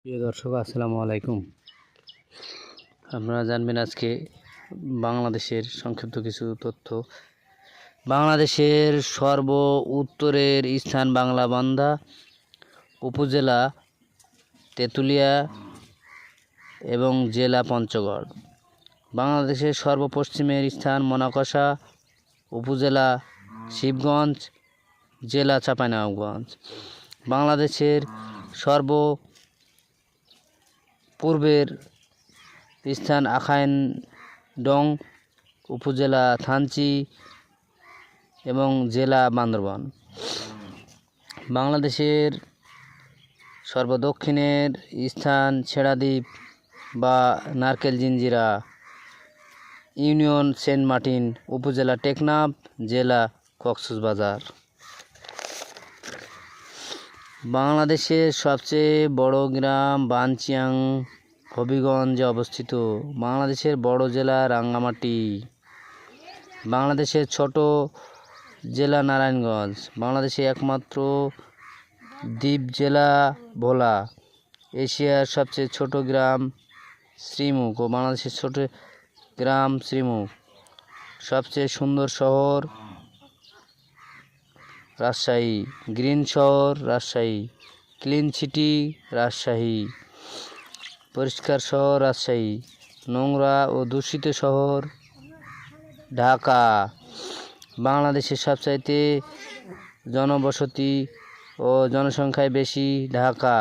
প্রিয় দর্শক, আসসালামু আলাইকুম। আপনারা জানবেন আজকে বাংলাদেশের সংক্ষিপ্ত কিছু তথ্য। বাংলাদেশের সর্ব উত্তরের স্থান বাংলাবান্ধা উপজেলা তেঁতুলিয়া এবং জেলা পঞ্চগড়। বাংলাদেশের সর্বপশ্চিমের স্থান মনাকষা উপজেলা শিবগঞ্জ জেলা চাঁপাইনবাবগঞ্জ। বাংলাদেশের পূর্বের স্থান আখাইনডং উপজেলা থানচি এবং জেলা বান্দরবান। বাংলাদেশের সর্বদক্ষিণের স্থান ছেড়াদ্বীপ বা নারকেল জিঞ্জিরা ইউনিয়ন সেন্ট মার্টিন উপজেলা টেকনাফ জেলা কক্সবাজার। বাংলাদেশের সবচেয়ে বড় গ্রাম বানচিয়াং হবিগঞ্জে অবস্থিত। বাংলাদেশের বড় জেলা রাঙ্গামাটি। বাংলাদেশের ছোট জেলা নারায়ণগঞ্জ। বাংলাদেশের একমাত্র দ্বীপ জেলা ভোলা। এশিয়ার সবচেয়ে ছোট গ্রাম শ্রীমুখ ও বাংলাদেশের ছোট গ্রাম শ্রীমুখ। সবচেয়ে সুন্দর শহর রাজশাহী। গ্রিন শহর রাজশাহী। Clean city Rajshahi. পরিষ্কার শহর রাজশাহী। নোংরা ও দূষিত শহর ঢাকা। বাংলাদেশের সবচাইতে জনবসতি ও জনসংখ্যায় বেশি ঢাকা।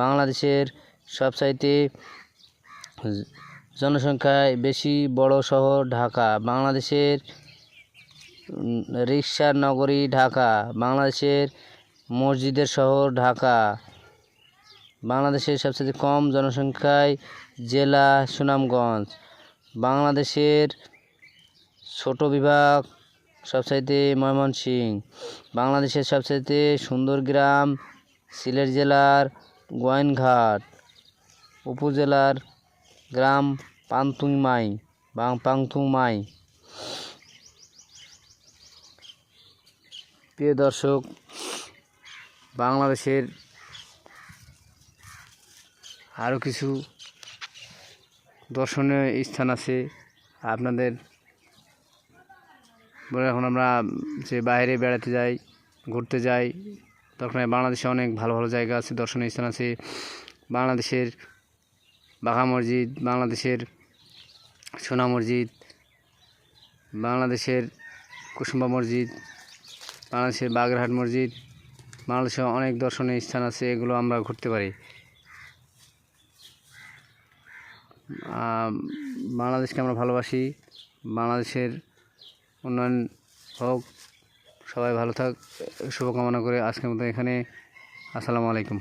বাংলাদেশের সবচাইতে জনসংখ্যায় বেশি বড় শহর ঢাকা। বাংলাদেশের রিকশার নগরী ঢাকা। বাংলাদেশের মসজিদের শহর ঢাকা। বাংলাদেশের সবচেয়ে কম জনসংখ্যায় জেলা সুনামগঞ্জ। বাংলাদেশের ছোট বিভাগ সবচাইতে ময়মনসিংহ। বাংলাদেশের সবচাইতে সুন্দর গ্রাম সিলেট জেলার গোয়াইনঘাট উপজেলার গ্রাম পাংথুমাই। প্রিয় দর্শক, বাংলাদেশের আরও কিছু দর্শনীয় স্থান আছে আপনাদের বলে। এখন আমরা যে বাইরে বেড়াতে যাই, ঘুরতে যাই, তখন বাংলাদেশে অনেক ভালো ভালো জায়গা আছে, দর্শনীয় স্থান আছে। বাংলাদেশের বাঘা মসজিদ, বাংলাদেশের সোনা মসজিদ, বাংলাদেশের কুসুম্বা মসজিদ, বাংলাদেশের বাগেরহাট মসজিদ। বাংলাদেশে অনেক দর্শনীয় স্থান আছে, এগুলো আমরা ঘুরতে পারি। বাংলাদেশকে আমরা ভালোবাসি। বাংলাদেশের উন্নয়ন হোক, সবাই ভালো থাক শুভকামনা করে আজকের মতো এখানে। আসসালামু আলাইকুম।